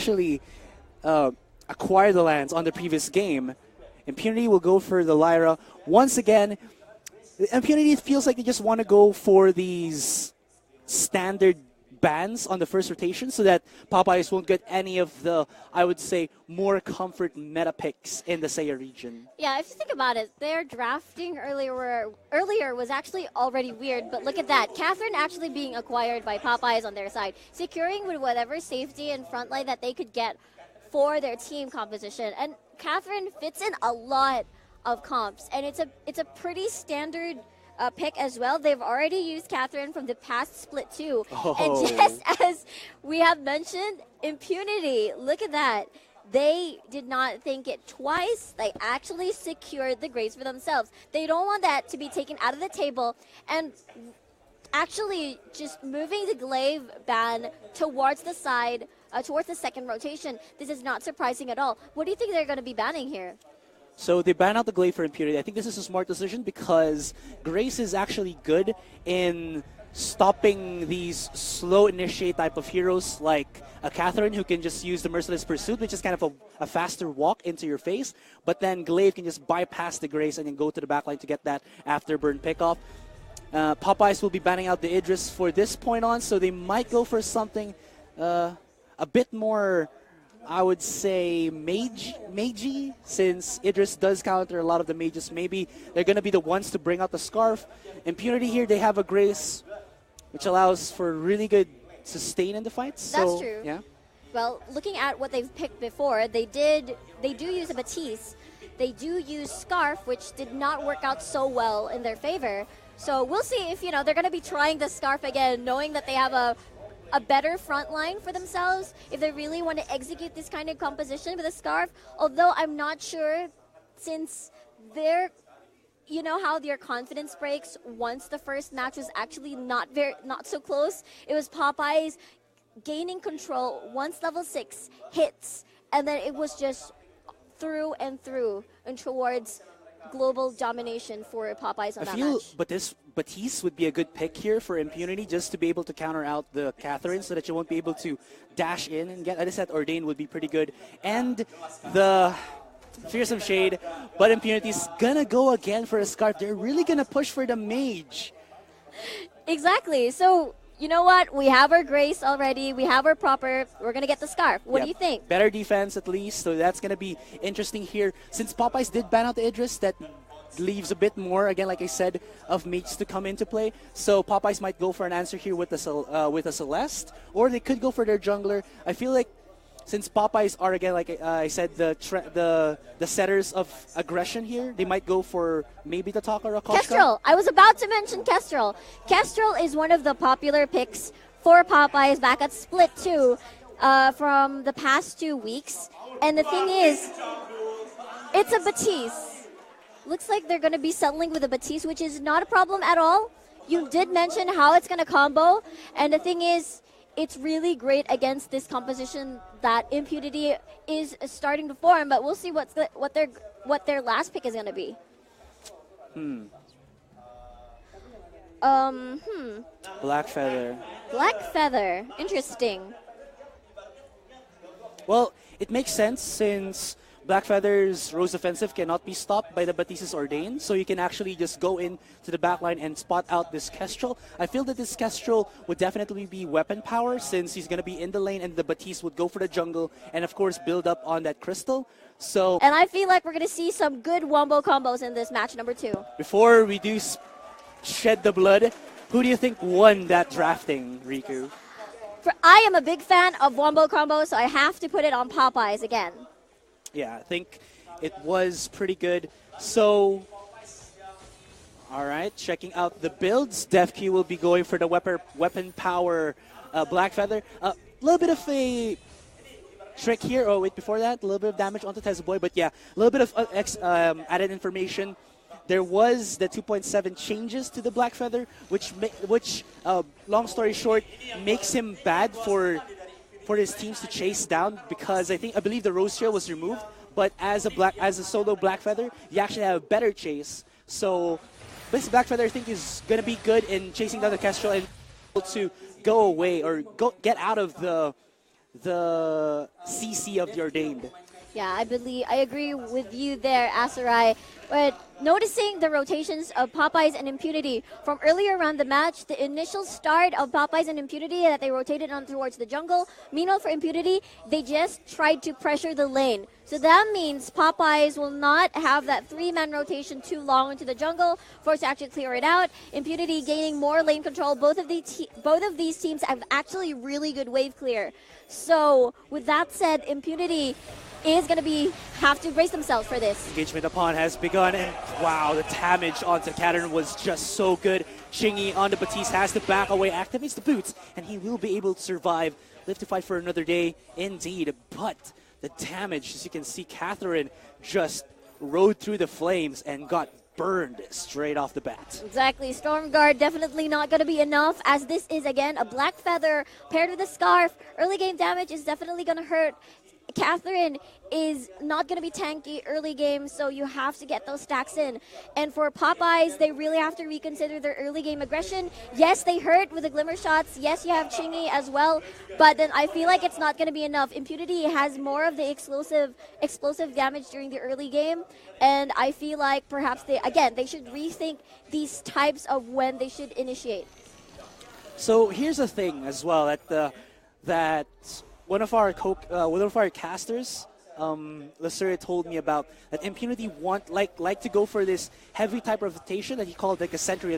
actually acquire the lands on the previous game. Impunity will go for the Lyra. Once again, Impunity feels like they just want to go for these standard bans on the first rotation so that Popeyes won't get any of the, I would say, more comfort meta picks in the Seiya region. Yeah, if you think about it, their drafting earlier was actually already weird, but look at that. Catherine actually being acquired by Popeyes on their side, securing with whatever safety and front line that they could get for their team composition. And Catherine fits in a lot of comps, and it's a pretty standard pick as well. They've already used Catherine from the past split too. Oh. And just as we have mentioned, Impunity, look at that. They did not think it twice. They actually secured the Grace for themselves. They don't want that to be taken out of the table, and actually just moving the glaive ban towards the side, towards the second rotation. This is not surprising at all. What do you think they're going to be banning here? So they ban out the glaive for Impunity. I think this is a smart decision because Grace is actually good in stopping these slow initiate type of heroes like a Catherine who can just use the Merciless Pursuit, which is kind of a faster walk into your face. But then Glaive can just bypass the Grace and then go to the backline to get that afterburn pickoff. Popeyes will be banning out the Idris for this point on, so they might go for something a bit more, I would say, magey, since Idris does counter a lot of the mages. Maybe they're going to be the ones to bring out the Scarf. Impunity here, they have a Grace, which allows for really good sustain in the fights. That's true. Yeah. Well, looking at what they've picked before, they do use a Batiste. They do use Scarf, which did not work out so well in their favor. So we'll see if, they're going to be trying the Scarf again, knowing that they have a better front line for themselves, if they really want to execute this kind of composition with a Scarf. Although I'm not sure, since they're, how their confidence breaks once the first match was actually not so close. It was Popeyes gaining control once level 6 hits, and then it was just through and through and towards global domination for Popeyes on that match. But this Batiste would be a good pick here for Impunity, just to be able to counter out the Catherine so that you won't be able to dash in and get. I just said Ordain would be pretty good. And the Fearsome Shade, but Impunity's gonna go again for a Scarf. They're really gonna push for the Mage. Exactly. So, you know what? We have our Grace already. We have our proper. We're going to get the Scarf. What do you think? Better defense at least, so that's going to be interesting here. Since Popeyes did ban out the Idris, that leaves a bit more, again, like I said, of mates to come into play. So Popeyes might go for an answer here with a Celeste, or they could go for their jungler. I feel like since Popeyes are, again, like I said, the setters of aggression here, they might go for maybe the Taka or a Koshka. Kestrel. I was about to mention Kestrel. Kestrel is one of the popular picks for Popeyes back at Split 2 from the past 2 weeks. And the thing is, it's a Batiste. Looks like they're going to be settling with a Batiste, which is not a problem at all. You did mention how it's going to combo. And the thing is, it's really great against this composition that Impunity is starting to form, but we'll see what their last pick is going to be. Black Feather. Black Feather. Interesting. Well, it makes sense since Black Feather's Rose Offensive cannot be stopped by the Batiste's Ordain, so you can actually just go in to the backline and spot out this Kestrel. I feel that this Kestrel would definitely be weapon power since he's going to be in the lane, and the Batiste would go for the jungle and, of course, build up on that Crystal. So, and I feel like we're going to see some good wombo combos in this match number 2. Before we do shed the blood, who do you think won that drafting, Riku? I am a big fan of wombo combos, so I have to put it on Popeyes again. Yeah, I think it was pretty good. So, all right, checking out the builds. DefQ will be going for the weapon power Black Feather. A little bit of a trick here. Oh, wait, before that, a little bit of damage onto Tezaboy. But yeah, a little bit of added information. There was the 2.7 changes to the Black Feather, which long story short, makes him bad for his teams to chase down, because I believe the Rose Trail was removed, but as a solo Black Feather, you actually have a better chase. So this Black Feather I think is going to be good in chasing down the Kestrel and able to go away or get out of the the CC of the Ordained. Yeah, I agree with you there, Asarai. But noticing the rotations of Popeyes and Impunity from earlier around the match, the initial start of Popeyes and Impunity that they rotated on towards the jungle. Meanwhile, for Impunity, they just tried to pressure the lane. So that means Popeyes will not have that 3-man rotation too long into the jungle for us to actually clear it out. Impunity gaining more lane control. Both of these teams have actually really good wave clear. So with that said, Impunity is going to have to brace themselves for this. Engagement upon has begun, and wow, the damage onto Katarn was just so good. Chingy on the Batiste has to back away, activates the boots, and he will be able to survive. Live to fight for another day, indeed. But the damage, as you can see, Catherine just rode through the flames and got burned straight off the bat. Exactly. Storm Guard definitely not going to be enough, as this is, again, a Black Feather paired with a Scarf. Early game damage is definitely going to hurt. Catherine is not going to be tanky early game, so you have to get those stacks in. And for Popeyes, they really have to reconsider their early game aggression. Yes, they hurt with the Glimmer shots. Yes, you have Chingy as well, but then I feel like it's not going to be enough. Impunity has more of the explosive damage during the early game, and I feel like perhaps they should rethink these types of when they should initiate. So here's the thing as well, that one of our casters, Lasura, told me about that Impunity like to go for this heavy type of rotation that he called like a sentry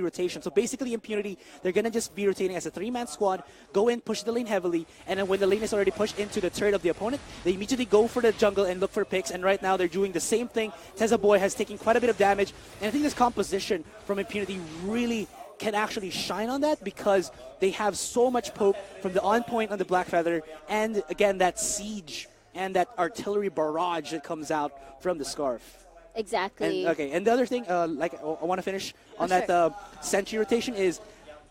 rotation. So basically, Impunity, they're gonna just be rotating as a 3-man squad, go in, push the lane heavily, and then when the lane is already pushed into the turret of the opponent, they immediately go for the jungle and look for picks. And right now, they're doing the same thing. Teza Boy has taken quite a bit of damage, and I think this composition from Impunity really can actually shine on that, because they have so much poke from the on point on the Black Feather, and again that siege and that artillery barrage that comes out from the Scarf. Exactly. And the other thing, I want to finish on that sentry rotation is,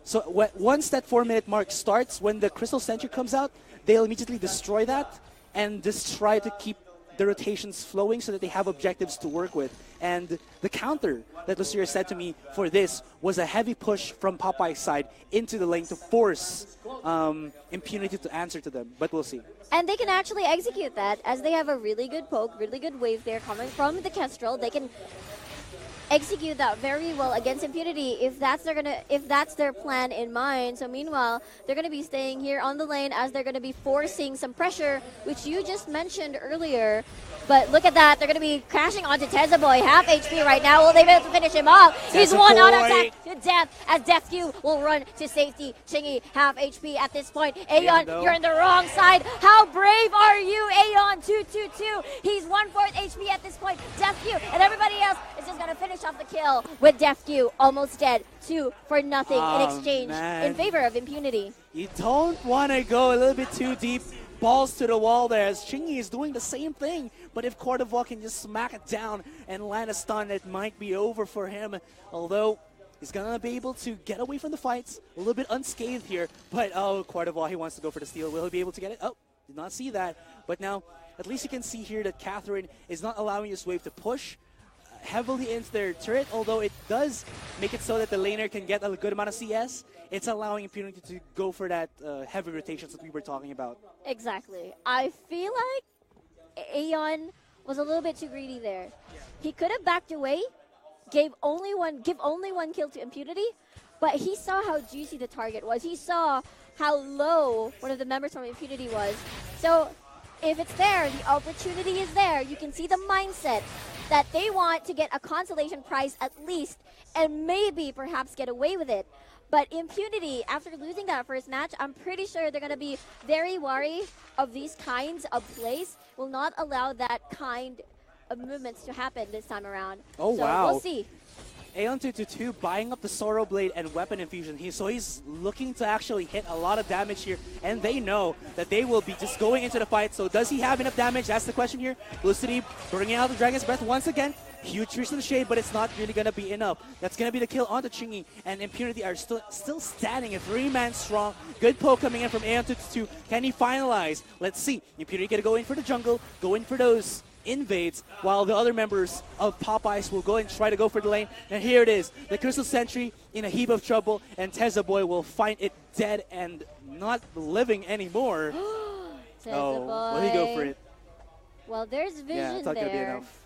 so once that 4-minute mark starts, when the Crystal Sentry comes out, they'll immediately destroy that and just try to keep the rotations flowing so that they have objectives to work with. And the counter that Lucia said to me for this was a heavy push from Popeye's side into the lane to force Impunity to answer to them. But we'll see. And they can actually execute that, as they have a really good poke, really good wave there coming from the Kestrel. They can execute that very well against Impunity if that's their plan in mind. So meanwhile, they're going to be staying here on the lane, as they're going to be forcing some pressure, which you just mentioned earlier. But look at that, they're going to be crashing onto Teza Boy, half HP right now. Will they be able to finish him off? He's one on attack to death, as Death Q will run to safety. Chingy, half HP at this point. Aeon, you're in the wrong side. How brave are you, Aeon? 2-2-2. He's 1/4 HP at this point. Death Q and everybody else is just going to finish off the kill with Death Q almost dead. 2 for nothing in exchange in favor of Impunity. You don't want to go a little bit too deep. Balls to the wall there, as Chingy is doing the same thing. But if Cordova can just smack it down and land a stun, it might be over for him. Although he's going to be able to get away from the fights. A little bit unscathed here. But, Cordova, he wants to go for the steal. Will he be able to get it? Oh, did not see that. But now, at least you can see here that Catherine is not allowing this wave to push heavily into their turret, although it does make it so that the laner can get a good amount of CS. It's allowing Impunity to go for that heavy rotations that we were talking about. Exactly. I feel like Aeon was a little bit too greedy there. He could have backed away, give only one kill to Impunity, but he saw how juicy the target was. He saw how low one of the members from Impunity was. So if it's there, the opportunity is there. You can see the mindset that they want to get a consolation prize at least, and maybe perhaps get away with it. But Impunity, after losing that first match, I'm pretty sure they're going to be very wary of these kinds of plays. Will not allow that kind of movements to happen this time around. Oh, so wow. We'll see. Aeon 222 buying up the Sorrow Blade and Weapon Infusion. So he's looking to actually hit a lot of damage here, and they know that they will be just going into the fight. So does he have enough damage? That's the question here. Lucidity bringing out the Dragon's Breath once again. Huge reach to the shade, but it's not really going to be enough. That's going to be the kill onto Chingy, and Impunity are still standing a 3-man strong. Good poke coming in from Aeon 222. Can he finalize? Let's see. Impunity going to go in for the jungle, go in for those invades, while the other members of Popeyes will go and try to go for the lane. And here it is, the Crystal Sentry in a heap of trouble, and Teza Boy will find it dead and not living anymore. Will he go for it? Well, there's vision Yeah, it's not going to be there. enough.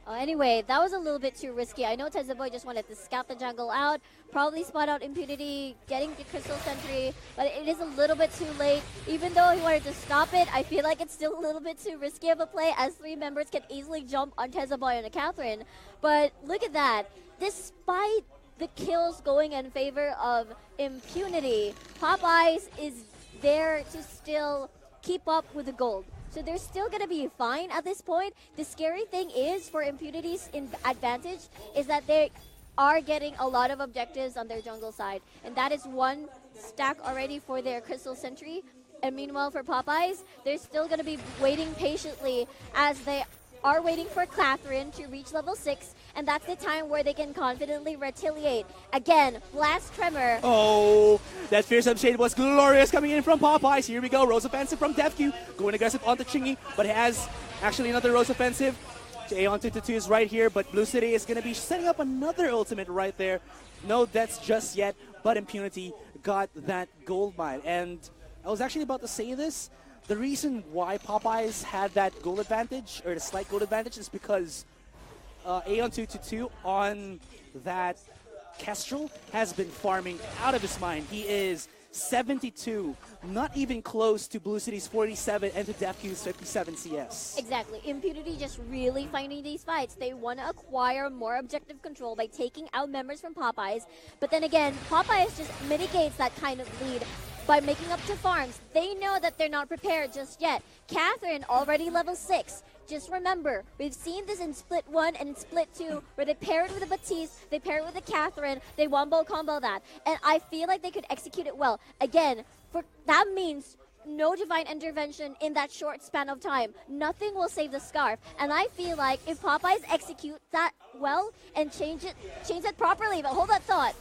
Anyway, that was a little bit too risky. I know Boy just wanted to scout the jungle out, probably spot out Impunity, getting the Crystal Sentry, but it is a little bit too late. Even though he wanted to stop it, I feel like it's still a little bit too risky of a play, as 3 members can easily jump on Boy and a Catherine. But look at that. Despite the kills going in favor of Impunity, Popeyes is there to still keep up with the gold. So they're still going to be fine at this point. The scary thing is for Impunity's advantage is that they are getting a lot of objectives on their jungle side. And that is 1 stack already for their Crystal Sentry. And meanwhile for Popeyes, they're still going to be waiting patiently as they are waiting for Catherine to reach level 6. And that's the time where they can confidently retaliate. Again, Blast Tremor. Oh, that fearsome shade was glorious coming in from Popeyes. Here we go. Rose offensive from DevQ. Going aggressive onto Chingy, but has actually another Rose offensive. Aeon 2-2 is right here, but Blue City is going to be setting up another ultimate right there. No deaths just yet, but Impunity got that gold mine. And I was actually about to say this. The reason why Popeyes had that gold advantage, or the slight gold advantage, is because Aeon 2-2 on that Kestrel has been farming out of his mind. He is 72, not even close to Blue City's 47 and to DevQ's 57 CS. Exactly. Impunity just really finding these fights. They want to acquire more objective control by taking out members from Popeyes. But then again, Popeyes just mitigates that kind of lead by making up to farms. They know that they're not prepared just yet. Catherine already level 6. Just remember, we've seen this in Split 1 and in Split 2, where they pair it with a Batiste, they pair it with a Catherine, they wombo combo that. And I feel like they could execute it well. Again, that means no divine intervention in that short span of time. Nothing will save the Scarf. And I feel like if Popeyes execute that well and change it properly, but hold that thought.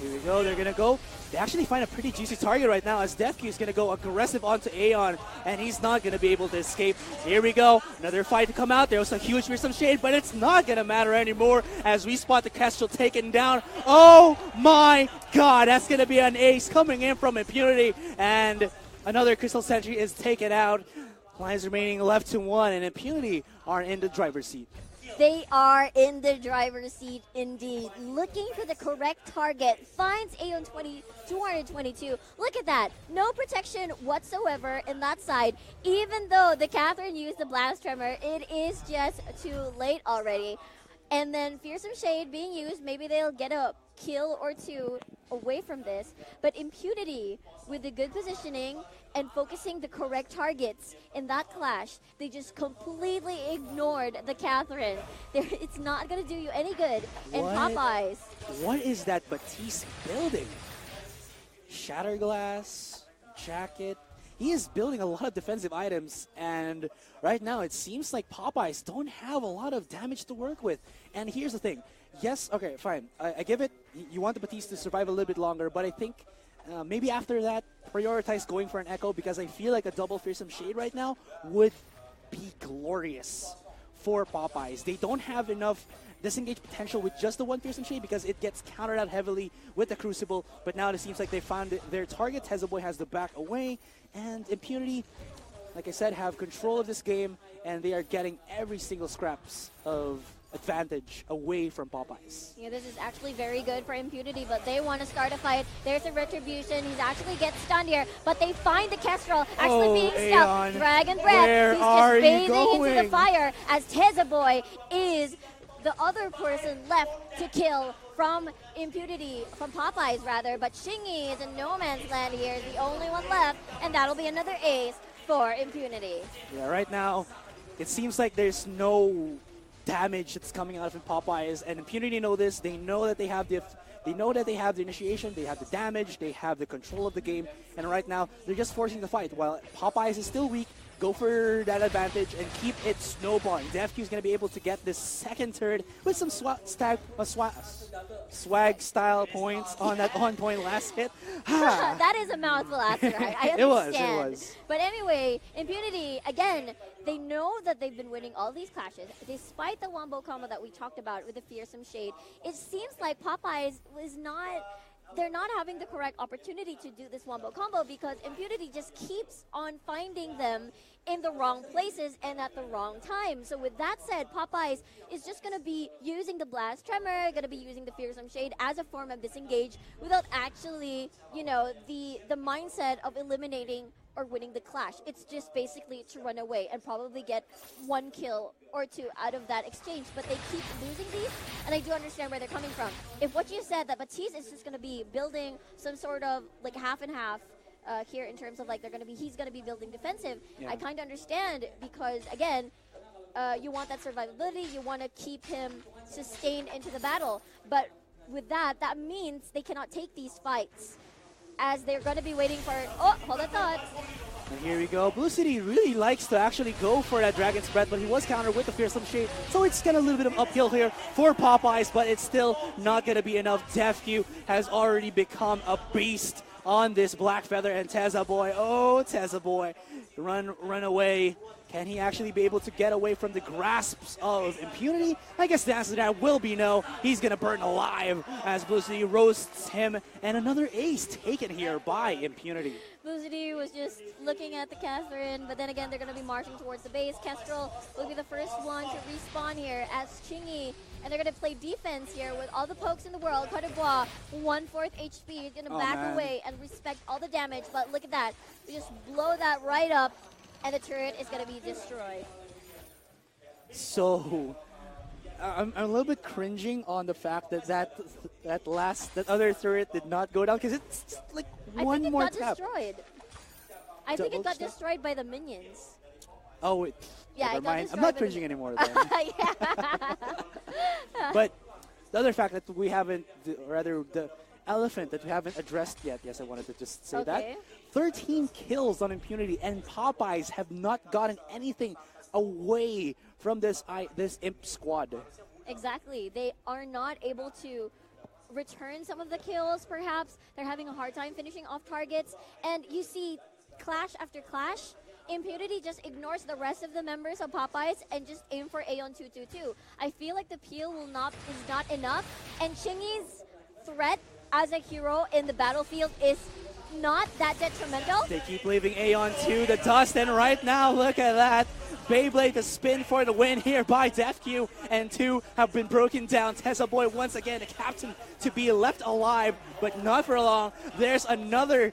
Here we go, they're going to go. They actually find a pretty juicy target right now as DevQ is going to go aggressive onto Aeon, and he's not going to be able to escape. Here we go, another fight to come out. There was a huge fearsome shade, but it's not going to matter anymore as we spot the Kestrel taken down. Oh my god, that's going to be an ace coming in from Impunity, and another Crystal Sentry is taken out. Lines remaining left to 1, and Impunity are in the driver's seat. They are in the driver's seat indeed. Looking for the correct target. Finds Aeon 222. Look at that. No protection whatsoever in that side. Even though the Catherine used the Blast Tremor, it is just too late already. And then Fearsome Shade being used. Maybe they'll get a kill or 2 away from this. But Impunity, with the good positioning and focusing the correct targets in that clash, they just completely ignored the Catherine. It's not going to do you any good in Popeyes. What is that Batiste building? Shatterglass, jacket. He is building a lot of defensive items, and right now it seems like Popeyes don't have a lot of damage to work with. And here's the thing. Yes, okay, fine. I give it, you want the Batiste to survive a little bit longer, but I think maybe after that, prioritize going for an Echo, because I feel like a double Fearsome Shade right now would be glorious for Popeyes. They don't have enough disengage potential with just the one Fearsome Shade because it gets countered out heavily with the Crucible, but now it seems like they found their target. Boy has the back away, and Impunity, like I said, have control of this game, and they are getting every single scraps of advantage away from Popeyes. Yeah, this is actually very good for Impunity, but they want to start a fight. There's a Retribution. He's actually gets stunned here, but they find the Kestrel actually being stuck. Dragon Breath. He's just bathing into the fire as Boy is the other person left to kill from Impunity, from Popeyes rather, but Chingy is in no man's land here, the only one left, and that'll be another ace for Impunity. Yeah, right now, it seems like there's no damage that's coming out of Popeyes, and Impunity know this. They know that they have the initiation, they have the damage, they have the control of the game, and right now they're just forcing the fight. While Popeyes is still weak, go for that advantage and keep it snowballing. DevQ is going to be able to get this second turret with some swag style points on that on-point last hit. That is a mouthful, after I understand. It was. But anyway, Impunity, again, they know that they've been winning all these clashes. Despite the wombo combo that we talked about with the Fearsome Shade, it seems like Popeyes was not they're not having the correct opportunity to do this wombo combo because Impunity just keeps on finding them in the wrong places and at the wrong time. So with that said, Popeyes is just going to be using the Blast Tremor, going to be using the Fearsome Shade as a form of disengage without actually, the mindset of eliminating or winning the clash. It's just basically to run away and probably get 1 kill or 2 out of that exchange. But they keep losing these, and I do understand where they're coming from. If what you said, that Batiste is just going to be building some sort of like half and half here in terms of like he's going to be building defensive, I kind of understand because, again, you want that survivability, you want to keep him sustained into the battle. But with that means they cannot take these fights, as they're going to be waiting for... Oh, hold that thought. And here we go. Blue City really likes to actually go for that Dragon's Breath, but he was countered with the Fearsome Shade. So it's got a little bit of uphill here for Popeyes, but it's still not going to be enough. DefQ has already become a beast on this Black Feather, and Tezza Boy, oh, Tezza Boy, run away. Can he actually be able to get away from the grasps of Impunity? I guess the answer to that will be no. He's going to burn alive as Blue City roasts him, and another ace taken here by Impunity. Blue City was just looking at the Catherine, but then again, they're going to be marching towards the base. Kestrel will be the first one to respawn here as Chingy, and they're going to play defense here with all the pokes in the world. Cote d'Ivoire, 1/4 HP. He's going to back away and respect all the damage, but look at that. We just blow that right up, and the turret is going to be destroyed. So, I'm a little bit cringing on the fact that other turret did not go down, because it's like one more tap. I think it got destroyed. I think it got destroyed by the minions. Oh, wait. Yeah, never mind. I'm not cringing anymore then. But the other fact that we haven't, rather the elephant that we haven't addressed yet, yes, I wanted to just say that. 13 kills on Impunity, and Popeyes have not gotten anything away from this Imp squad. Exactly. They are not able to return some of the kills, perhaps. They're having a hard time finishing off targets. And you see clash after clash, Impunity just ignores the rest of the members of Popeyes and just aim for Aeon 222. I feel like the peel is not enough, and Chingy's threat as a hero in the battlefield is not that detrimental. They keep leaving Aeon to the dust, and right now, look at that. Beyblade to spin for the win here by DefQ, and 2 have been broken down. Tezza Boy once again, the captain to be left alive, but not for long. There's another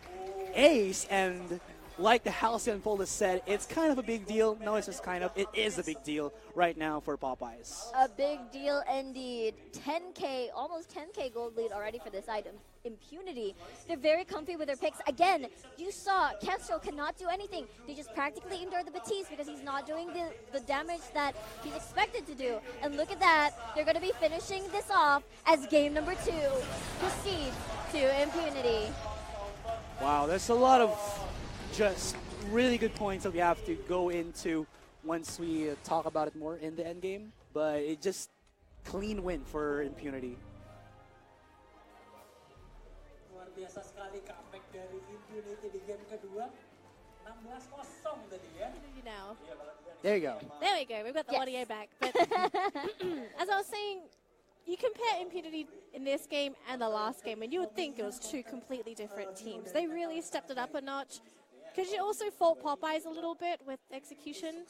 ace, and like the Halcyon Fold has said, it's kind of a big deal. No, it's just kind of. It is a big deal right now for Popeyes. A big deal indeed. 10K, almost 10K gold lead already for this item. Impunity. They're very comfy with their picks. Again, you saw Kestrel cannot do anything. They just practically endure the Batiste because he's not doing the damage that he's expected to do. And look at that. They're going to be finishing this off as game number 2 proceeds to Impunity. Wow, there's a lot of just really good points that we have to go into once we talk about it more in the end game. But it just clean win for Impunity. Luar biasa sekali comeback dari Impunity di game kedua. 16-0 tadi ya. You know. There you go. There we go. We've got the audio back. But as I was saying, you compare Impunity in this game and the last game, and you would think it was 2 completely different teams. They really stepped it up a notch. Could you also fault Popeyes a little bit with execution?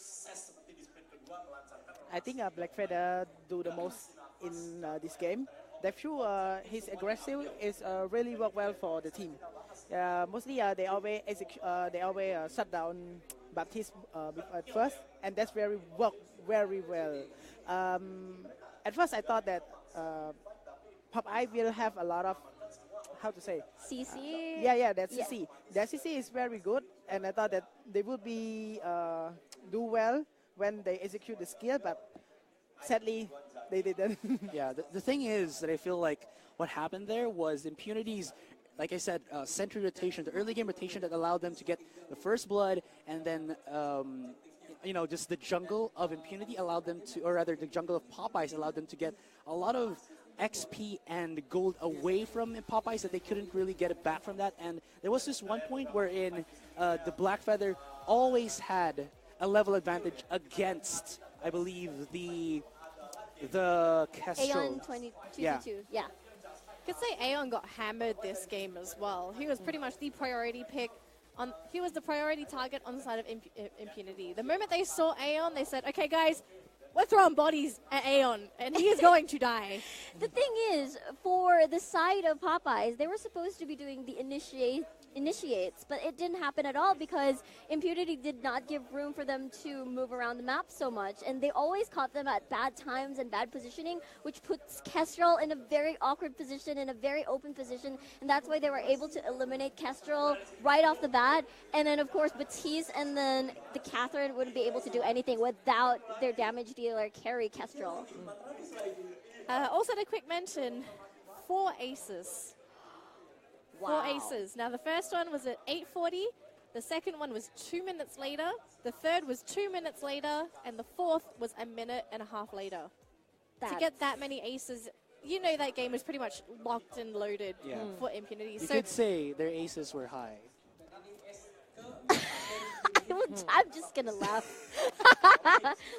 I think Black Feather do the most in this game. DefQ, his aggressive is really work well for the team. Mostly they always shut down Baptiste at first, and that's work very well. At first I thought that Popeye will have a lot of, how to say? CC? Yeah, that's CC. Their CC is very good, and I thought that they would be do well when they execute the skill, but sadly, they didn't. Yeah, the thing is that I feel like what happened there was Impunity's, like I said, sentry rotation, the early game rotation that allowed them to get the first blood, and then, just the jungle of Impunity allowed them to, or rather the jungle of Popeyes allowed them to get a lot of XP and gold away from Popeyes that they couldn't really get it back from that. And there was this one point wherein the Black Feather always had a level advantage against, I believe, the Kestrel. Aeon 2222. Yeah. Could say Aeon got hammered this game as well. He was pretty much the priority pick. He was the priority target on the side of Impunity. The moment they saw Aeon, they said, okay, guys, we're throwing bodies at Aeon, and he is going to die. The thing is, for the side of Popeyes, they were supposed to be doing the initiates, but it didn't happen at all because Impunity did not give room for them to move around the map so much, and they always caught them at bad times and bad positioning, which puts Kestrel in a very awkward position, in a very open position, and that's why they were able to eliminate Kestrel right off the bat, and then of course Batiste and then the Catherine wouldn't be able to do anything without their damage dealer carry Kestrel. Also, a quick mention, 4 aces. Wow. 4 aces. Now, the first one was at 8:40. The second one was 2 minutes later. The third was 2 minutes later. And the fourth was a minute and a half later. To get that many aces, you know that game was pretty much locked and loaded for Impunity. You could say their aces were high. I'm just going to laugh.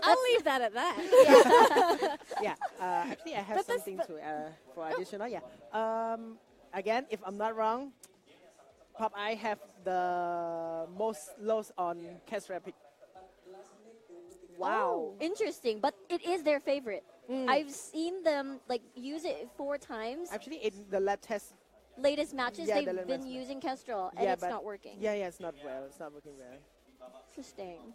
I'll leave that at that. Yeah, actually, I have something to for additional. Yeah. Again, if I'm not wrong, Popeye have the most loss on Kestrel pick. Wow. Interesting, but it is their favorite. I've seen them like use it 4 times. Actually, in the lab test, Latest matches, Yeah, they've the been last using Kestrel, and it's not working. Yeah, it's not well. It's not working well. Interesting.